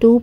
2,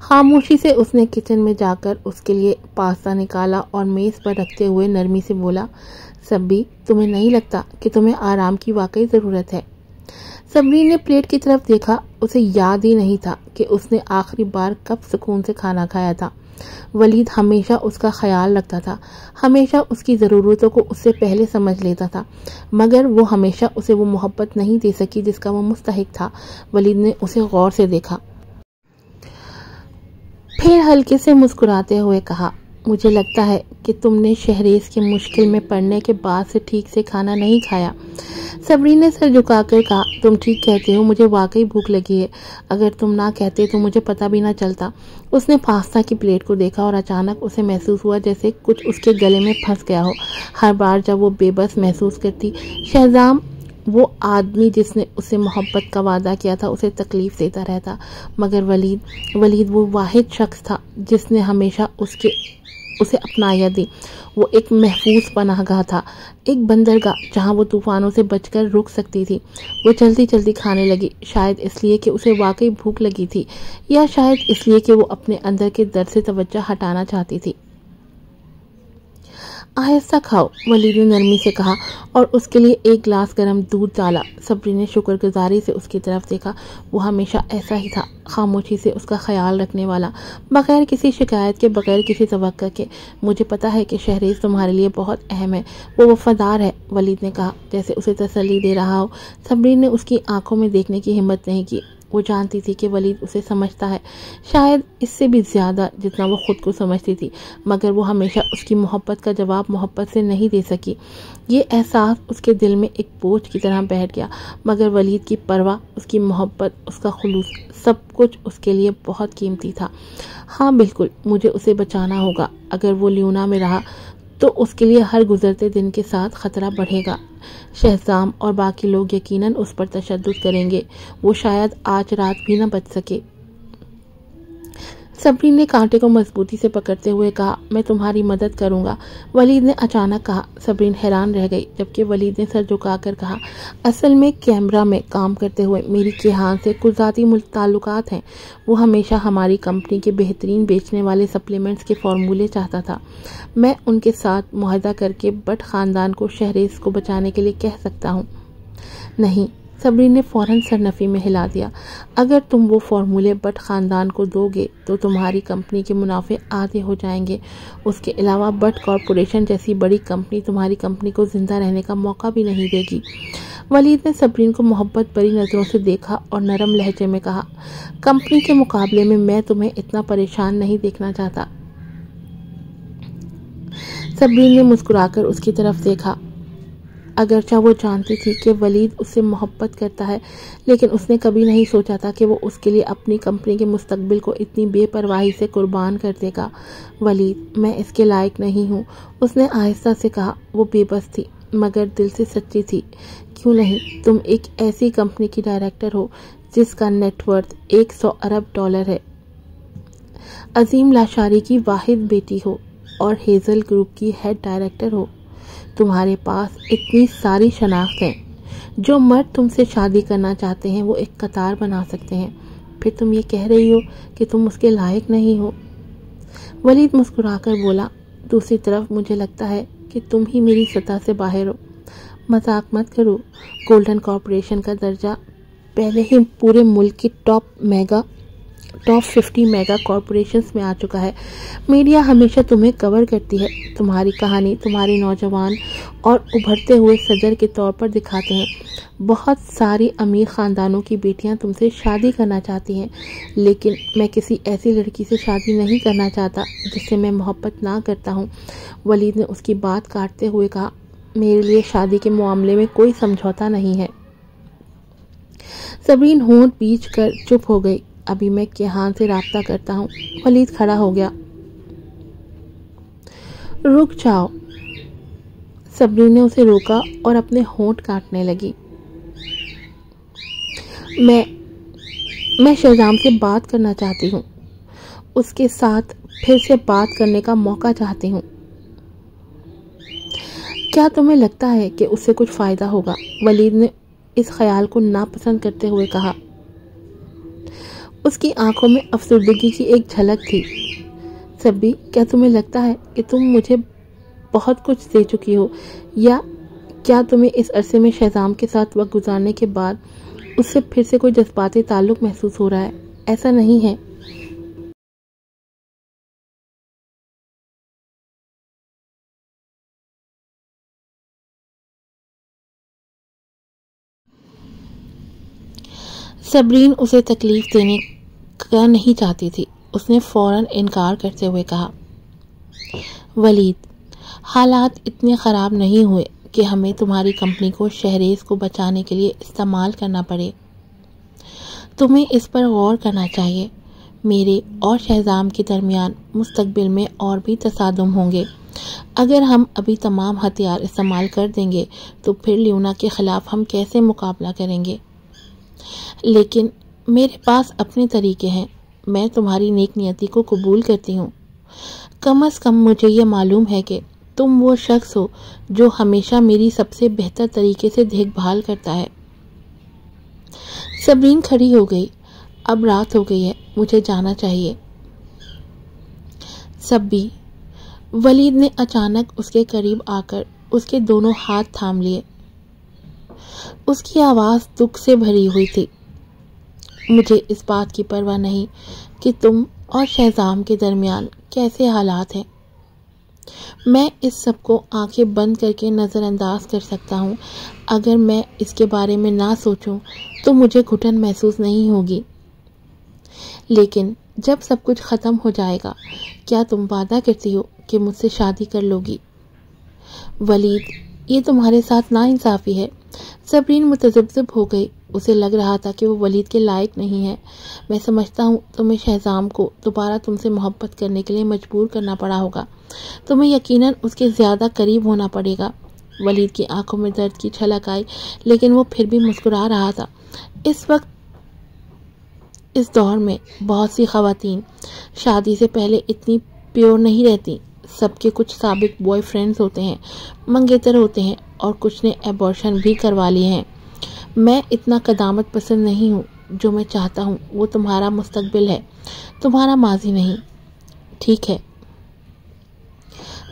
خاموشی سے اس نے کچن میں جا کر اس کے لیے پاستا نکالا اور میز پر رکھتے ہوئے نرمی سے بولا، سبی، تمہیں نہیں لگتا کہ تمہیں آرام کی واقعی ضرورت ہے؟ سبرین نے پلیٹ کی طرف دیکھا۔ اسے یاد ہی نہیں تھا کہ اس نے آخری بار کب سکون سے کھانا کھایا تھا۔ ولید ہمیشہ اس کا خیال رکھتا تھا، ہمیشہ اس کی ضرورتوں کو اس سے پہلے سمجھ لیتا تھا، مگر وہ ہمیشہ اسے وہ محبت نہیں دے سکی جس کا وہ مستحق تھا۔ ولید نے اسے غور سے دیکھا، پھر ہلکے سے مسکراتے ہوئے کہا، مجھے لگتا ہے کہ تم نے شہریز کی مشکل میں پڑنے کے بعد سے ٹھیک سے کھانا نہیں کھایا۔ سبرین نے سر جھکا کر کہا، تم ٹھیک کہتے ہو، مجھے واقعی بھوک لگی ہے، اگر تم نہ کہتے تو مجھے پتہ بھی نہ چلتا۔ اس نے پاستا کی پلیٹ کو دیکھا اور اچانک اسے محسوس ہوا جیسے کچھ اس کے گلے میں پھنس گیا ہو۔ ہر بار جب وہ بے بس محسوس کرتی، شہزام، وہ آدمی جس نے اسے محبت کا وعدہ کیا تھا، اسے تکلیف دیتا رہتا، مگر ولید وہ واحد شخص تھا جس نے ہمیشہ اسے اپنائیت دی۔ وہ ایک محفوظ پناہ گاہ تھا، ایک بندرگاہ جہاں وہ طوفانوں سے بچ کر رک سکتی تھی۔ وہ جلدی جلدی کھانے لگی، شاید اس لیے کہ اسے واقعی بھوک لگی تھی، یا شاید اس لیے کہ وہ اپنے اندر کے درد سے توجہ ہٹانا چاہتی تھی۔ آہستہ کھاؤ، ولید نے نرمی سے کہا اور اس کے لیے ایک گلاس گرم دودھ ڈالا۔ سبری نے شکر گزاری سے اس کی طرف دیکھا۔ وہ ہمیشہ ایسا ہی تھا، خاموشی سے اس کا خیال رکھنے والا، بغیر کسی شکایت کے، بغیر کسی توقع کے۔ مجھے پتا ہے کہ شہریز تمہارے لیے بہت اہم ہے، وہ وفادار ہے، ولید نے کہا جیسے اسے تسلی دے رہا ہو۔ سبری نے اس کی آنکھوں میں دیکھنے کی ہمت نہیں کی۔ وہ جانتی تھی کہ ولید اسے سمجھتا ہے، شاید اس سے بھی زیادہ جتنا وہ خود کو سمجھتی تھی، مگر وہ ہمیشہ اس کی محبت کا جواب محبت سے نہیں دے سکی۔ یہ احساس اس کے دل میں ایک بوجھ کی طرح بیٹھ گیا، مگر ولید کی پرواہ، اس کی محبت، اس کا خلوص، سب کچھ اس کے لیے بہت قیمتی تھا۔ ہاں بالکل، مجھے اسے بچانا ہوگا۔ اگر وہ لیونا میں رہا تو اس کے لیے ہر گزرتے دن کے ساتھ خطرہ بڑھے گا۔ شہزام اور باقی لوگ یقیناً اس پر تشدد کریں گے، وہ شاید آج رات بھی نہ بچ سکے۔ سبرین نے کانٹے کو مضبوطی سے پکڑتے ہوئے کہا، میں تمہاری مدد کروں گا، ولید نے اچانک کہا۔ سبرین حیران رہ گئی، جبکہ ولید نے سر جھکا کر کہا، اصل میں کیمرا میں کام کرتے ہوئے میری کیہان سے کچھ ذاتی تعلقات ہیں۔ وہ ہمیشہ ہماری کمپنی کے بہترین بیچنے والے سپلیمنٹس کے فارمولے چاہتا تھا۔ میں ان کے ساتھ معاہدہ کر کے بٹ خاندان کو شہریز کو بچانے کے لیے کہہ سکتا ہوں۔ نہیں، سبرین نے فوراً سر نفی میں ہلا دیا، اگر تم وہ فارمولے بٹ خاندان کو دو گے تو تمہاری کمپنی کے منافع آدھے ہو جائیں گے۔ اس کے علاوہ بٹ کارپوریشن جیسی بڑی کمپنی تمہاری کمپنی کو زندہ رہنے کا موقع بھی نہیں دے گی۔ ولید نے سبرین کو محبت بھری نظروں سے دیکھا اور نرم لہجے میں کہا، کمپنی کے مقابلے میں میں تمہیں اتنا پریشان نہیں دیکھنا چاہتا۔ سبرین نے مسکرا کر اس کی طرف دیکھا۔ اگرچہ وہ جانتی تھی کہ ولید اس سے محبت کرتا ہے، لیکن اس نے کبھی نہیں سوچا تھا کہ وہ اس کے لیے اپنی کمپنی کے مستقبل کو اتنی بے پرواہی سے قربان کر دے گا۔ ولید، میں اس کے لائق نہیں ہوں، اس نے آہستہ سے کہا۔ وہ بے بس تھی، مگر دل سے سچی تھی۔ کیوں نہیں؟ تم ایک ایسی کمپنی کی ڈائریکٹر ہو جس کا نیٹ ورتھ 100 ارب ڈالر ہے، عظیم لاشاری کی واحد بیٹی ہو اور ہیزل گروپ کی ہیڈ ڈائریکٹر ہو۔ تمہارے پاس اتنی ساری شناخت ہیں، جو مرد تم سے شادی کرنا چاہتے ہیں وہ ایک قطار بنا سکتے ہیں، پھر تم یہ کہہ رہی ہو کہ تم اس کے لائق نہیں ہو۔ ولید مسکرا کر بولا، دوسری طرف مجھے لگتا ہے کہ تم ہی میری سطح سے باہر ہو۔ مذاق مت کرو، گولڈن کارپوریشن کا درجہ پہلے ہی پورے ملک کی ٹاپ 50 میگا کارپوریشنز میں آ چکا ہے۔ میڈیا ہمیشہ تمہیں کور کرتی ہے، تمہاری کہانی تمہاری نوجوان اور ابھرتے ہوئے صدر کے طور پر دکھاتے ہیں۔ بہت ساری امیر خاندانوں کی بیٹیاں تم سے شادی کرنا چاہتی ہیں، لیکن میں کسی ایسی لڑکی سے شادی نہیں کرنا چاہتا جس سے میں محبت نہ کرتا ہوں۔ ولید نے اس کی بات کاٹتے ہوئے کہا، میرے لیے شادی کے معاملے میں کوئی سمجھوتا نہیں ہے۔ سبرین ہونٹ بیچ کر چپ ہو گئی۔ ابھی میں کیہان سے رابطہ کرتا ہوں۔ ولید کھڑا ہو گیا۔ رک جاؤ، سبرین نے اسے روکا اور اپنے ہونٹ کاٹنے لگی۔ میں شہزام سے بات کرنا چاہتی ہوں، اس کے ساتھ پھر سے بات کرنے کا موقع چاہتی ہوں۔ کیا تمہیں لگتا ہے کہ اس سے کچھ فائدہ ہوگا؟ ولید نے اس خیال کو ناپسند کرتے ہوئے کہا۔ اس کی آنکھوں میں افسردگی کی ایک جھلک تھی۔ سبی، کیا تمہیں لگتا ہے کہ تم مجھے بہت کچھ دے چکی ہو، یا کیا تمہیں اس عرصے میں شہزام کے ساتھ وقت گزارنے کے بعد اس سے پھر سے کوئی جذباتی تعلق محسوس ہو رہا ہے؟ ایسا نہیں ہے۔ صبرین اسے تکلیف دینے کا نہیں چاہتی تھی۔ اس نے فوراً انکار کرتے ہوئے کہا، ولید، حالات اتنے خراب نہیں ہوئے کہ ہمیں تمہاری کمپنی کو شہریز کو بچانے کے لیے استعمال کرنا پڑے۔ تمہیں اس پر غور کرنا چاہیے۔ میرے اور شہزام کے درمیان مستقبل میں اور بھی تصادم ہوں گے۔ اگر ہم ابھی تمام ہتھیار استعمال کر دیں گے تو پھر لیونا کے خلاف ہم کیسے مقابلہ کریں گے؟ لیکن میرے پاس اپنے طریقے ہیں۔ میں تمہاری نیک نیتی کو قبول کرتی ہوں۔ کم از کم مجھے یہ معلوم ہے کہ تم وہ شخص ہو جو ہمیشہ میری سب سے بہتر طریقے سے دیکھ بھال کرتا ہے۔ صبرین کھڑی ہو گئی۔ اب رات ہو گئی ہے، مجھے جانا چاہیے۔ سبی، ولید نے اچانک اس کے قریب آ کر اس کے دونوں ہاتھ تھام لیے۔ اس کی آواز دکھ سے بھری ہوئی تھی۔ مجھے اس بات کی پرواہ نہیں کہ تم اور شہزام کے درمیان کیسے حالات ہیں۔ میں اس سب کو آنکھیں بند کر کے نظر انداز کر سکتا ہوں۔ اگر میں اس کے بارے میں نہ سوچوں تو مجھے گھٹن محسوس نہیں ہوگی۔ لیکن جب سب کچھ ختم ہو جائے گا، کیا تم وعدہ کرتی ہو کہ مجھ سے شادی کر لو گی؟ ولید، یہ تمہارے ساتھ ناانصافی ہے۔ صبرین متذبذب ہو گئی۔ اسے لگ رہا تھا کہ وہ ولید کے لائق نہیں ہے۔ میں سمجھتا ہوں تمہیں شہزام کو دوبارہ تم سے محبت کرنے کے لیے مجبور کرنا پڑا ہوگا۔ تمہیں یقیناً اس کے زیادہ قریب ہونا پڑے گا۔ ولید کی آنکھوں میں درد کی جھلک آئی، لیکن وہ پھر بھی مسکرا رہا تھا۔ اس وقت اس دور میں بہت سی خواتین شادی سے پہلے اتنی پیور نہیں رہتی۔ سب کے کچھ سابق بوائے فرینڈز ہوتے ہیں، منگیتر ہوتے ہیں، اور کچھ نے ایبورشن بھی کروا لیے ہیں۔ میں اتنا قدامت پسند نہیں ہوں۔ جو میں چاہتا ہوں وہ تمہارا مستقبل ہے، تمہارا ماضی نہیں۔ ٹھیک ہے۔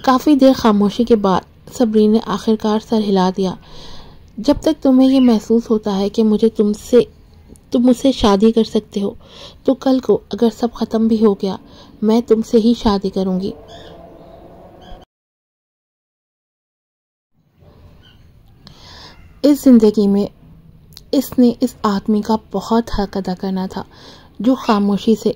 کافی دیر خاموشی کے بعد صبرین نے آخرکار سر ہلا دیا۔ جب تک تمہیں یہ محسوس ہوتا ہے کہ تم مجھ سے شادی کر سکتے ہو، تو کل کو اگر سب ختم بھی ہو گیا، میں تم سے ہی شادی کروں گی۔ اس زندگی میں اس نے اس آدمی کا بہت حق ادا کرنا تھا جو خاموشی سے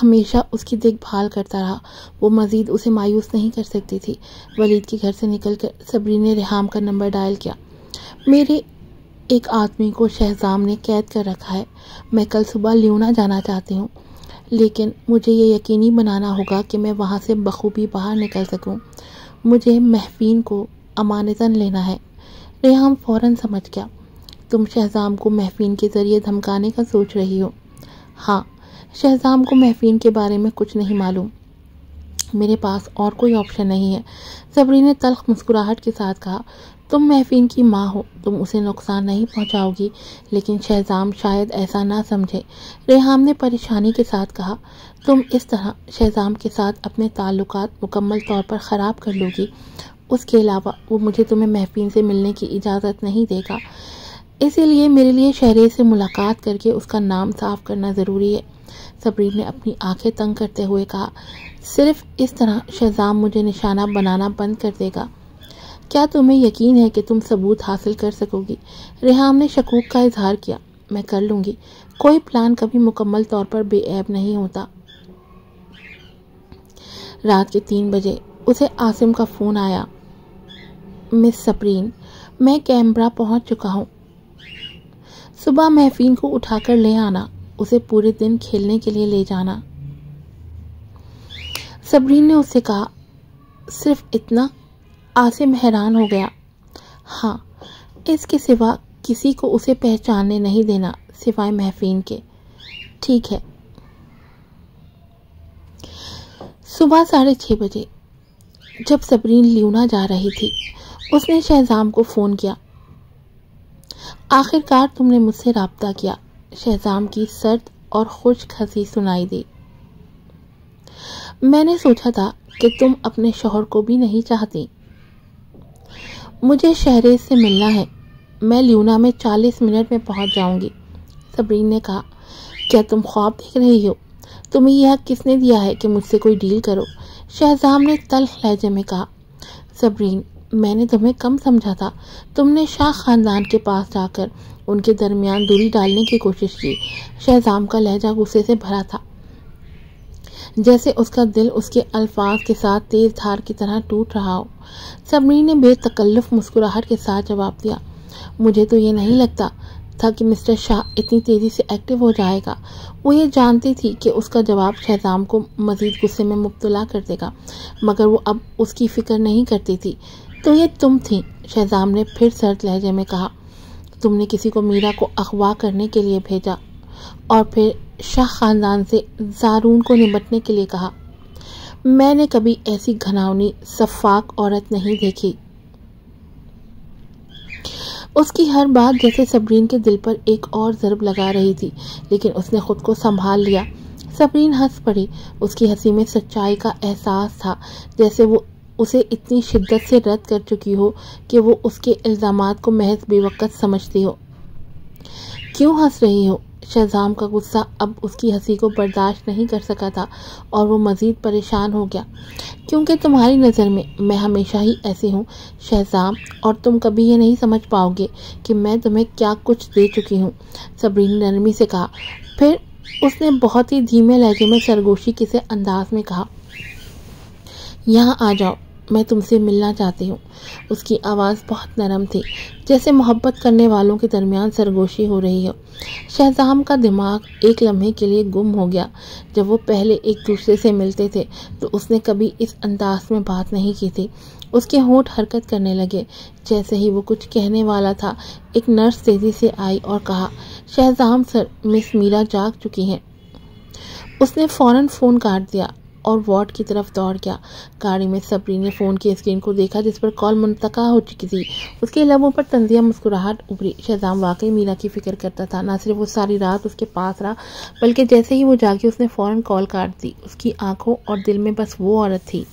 ہمیشہ اس کی دیکھ بھال کرتا رہا۔ وہ مزید اسے مایوس نہیں کر سکتی تھی۔ ولید کے گھر سے نکل کر صبرین نے ریحام کا نمبر ڈائل کیا۔ میرے ایک آدمی کو شہزام نے قید کر رکھا ہے۔ میں کل صبح لیونا جانا چاہتی ہوں، لیکن مجھے یہ یقینی بنانا ہوگا کہ میں وہاں سے بخوبی باہر نکل سکوں۔ مجھے محفین کو امانتاً لینا ہے۔ ریحام فوراً سمجھ گیا۔ تم شہزام کو محفین کے ذریعے دھمکانے کا سوچ رہی ہو؟ ہاں، شہزام کو محفین کے بارے میں کچھ نہیں معلوم۔ میرے پاس اور کوئی آپشن نہیں ہے۔ صبرین نے تلخ مسکراہٹ کے ساتھ کہا، تم محفین کی ماں ہو، تم اسے نقصان نہیں پہنچاؤ گی، لیکن شہزام شاید ایسا نہ سمجھے۔ ریحام نے پریشانی کے ساتھ کہا، تم اس طرح شہزام کے ساتھ اپنے تعلقات مکمل طور پر خراب کر لو گی۔ اس کے علاوہ وہ مجھے تمہیں محفین سے ملنے کی اجازت نہیں دے گا، اسی لیے میرے لیے شہریز سے ملاقات کر کے اس کا نام صاف کرنا ضروری ہے۔ صبرین نے اپنی آنکھیں تنگ کرتے ہوئے کہا، صرف اس طرح شہزام مجھے نشانہ بنانا بند کر دے گا۔ کیا تمہیں یقین ہے کہ تم ثبوت حاصل کر سکو گی؟ ریحام نے شکوک کا اظہار کیا۔ میں کر لوں گی۔ کوئی پلان کبھی مکمل طور پر بے عیب نہیں ہوتا۔ رات کے 3 بجے اسے عاصم کا فون آیا۔ مس صبرین، میں کیمبرا پہنچ چکا ہوں۔ صبح محفین کو اٹھا کر لے آنا، اسے پورے دن کھیلنے کے لیے لے جانا۔ صبرین نے اس سے کہا، صرف اتنا؟ عاصم حیران ہو گیا۔ ہاں، اس کے سوا کسی کو اسے پہچاننے نہیں دینا سوائے محفین کے۔ ٹھیک ہے۔ صبح 6:30 بجے جب صبرین لیونا جا رہی تھی، اس نے شہزام کو فون کیا۔ آخرکار تم نے مجھ سے رابطہ کیا۔ شہزام کی سرد اور خشک ہنسی سنائی دی۔ میں نے سوچا تھا کہ تم اپنے شوہر کو بھی نہیں چاہتی۔ مجھے شہریز سے ملنا ہے، میں لیونا میں 40 منٹ میں پہنچ جاؤں گی۔ صبرین نے کہا، کیا تم خواب دیکھ رہی ہو؟ تمہیں یہ حق کس نے دیا ہے کہ مجھ سے کوئی ڈیل کرو؟ شہزام نے تلخ لہجے میں کہا۔ صبرین، میں نے تمہیں کم سمجھا تھا۔ تم نے شاہ خاندان کے پاس جا کر ان کے درمیان دوری ڈالنے کی کوشش کی۔ شہزام کا لہجہ غصے سے بھرا تھا، جیسے اس کا دل اس کے الفاظ کے ساتھ تیز دھار کی طرح ٹوٹ رہا ہو۔ صبرین نے بے تکلف مسکراہٹ کے ساتھ جواب دیا، مجھے تو یہ نہیں لگتا تھا کہ مسٹر شاہ اتنی تیزی سے ایکٹیو ہو جائے گا۔ وہ یہ جانتی تھی کہ اس کا جواب شہزام کو مزید غصے میں مبتلا کر دے گا، مگر وہ اب اس کی فکر نہیں کرتی تھی۔ تو یہ تم تھی؟ شہزام نے پھر سرد لہجے میں کہا، تم نے کسی کو میرا کو اغوا کرنے کے لیے بھیجا اور پھر شاہ خاندان سے زارون کو نمٹنے کے لیے کہا۔ میں نے کبھی ایسی گھناؤنی شفاق عورت نہیں دیکھی۔ اس کی ہر بات جیسے صبرین کے دل پر ایک اور ضرب لگا رہی تھی، لیکن اس نے خود کو سنبھال لیا۔ صبرین ہنس پڑی۔ اس کی ہنسی میں سچائی کا احساس تھا، جیسے وہ اسے اتنی شدت سے رد کر چکی ہو کہ وہ اس کے الزامات کو محض بے وقت سمجھتی ہو۔ کیوں ہنس رہی ہو؟ شہزام کا غصہ اب اس کی ہنسی کو برداشت نہیں کر سکا تھا اور وہ مزید پریشان ہو گیا۔ کیونکہ تمہاری نظر میں ہمیشہ ہی ایسی ہوں شہزام، اور تم کبھی یہ نہیں سمجھ پاؤ گے کہ میں تمہیں کیا کچھ دے چکی ہوں۔ صبرین نے نرمی سے کہا۔ پھر اس نے بہت ہی دھیمے لہجے میں سرگوشی کسے انداز میں کہا، یہاں آ جاؤ، میں تم سے ملنا چاہتی ہوں۔ اس کی آواز بہت نرم تھی، جیسے محبت کرنے والوں کے درمیان سرگوشی ہو رہی ہو۔ شہزام کا دماغ ایک لمحے کے لیے گم ہو گیا۔ جب وہ پہلے ایک دوسرے سے ملتے تھے تو اس نے کبھی اس انداز میں بات نہیں کی تھی۔ اس کے ہونٹ حرکت کرنے لگے۔ جیسے ہی وہ کچھ کہنے والا تھا، ایک نرس تیزی سے آئی اور کہا، شہزام سر، مس میرا جاگ چکی ہیں۔ اس نے فوراً فون کاٹ دیا اور وارڈ کی طرف دوڑ گیا۔ گاڑی میں صبرین نے فون کی اسکرین کو دیکھا جس پر کال منتقل ہو چکی تھی۔ اس کے لبوں پر طنزیہ مسکراہٹ ابھری۔ شہزام واقعی میرا کی فکر کرتا تھا۔ نہ صرف وہ ساری رات اس کے پاس رہا، بلکہ جیسے ہی وہ جاگی اس نے فوراً کال کاٹ دی۔ اس کی آنکھوں اور دل میں بس وہ عورت تھی۔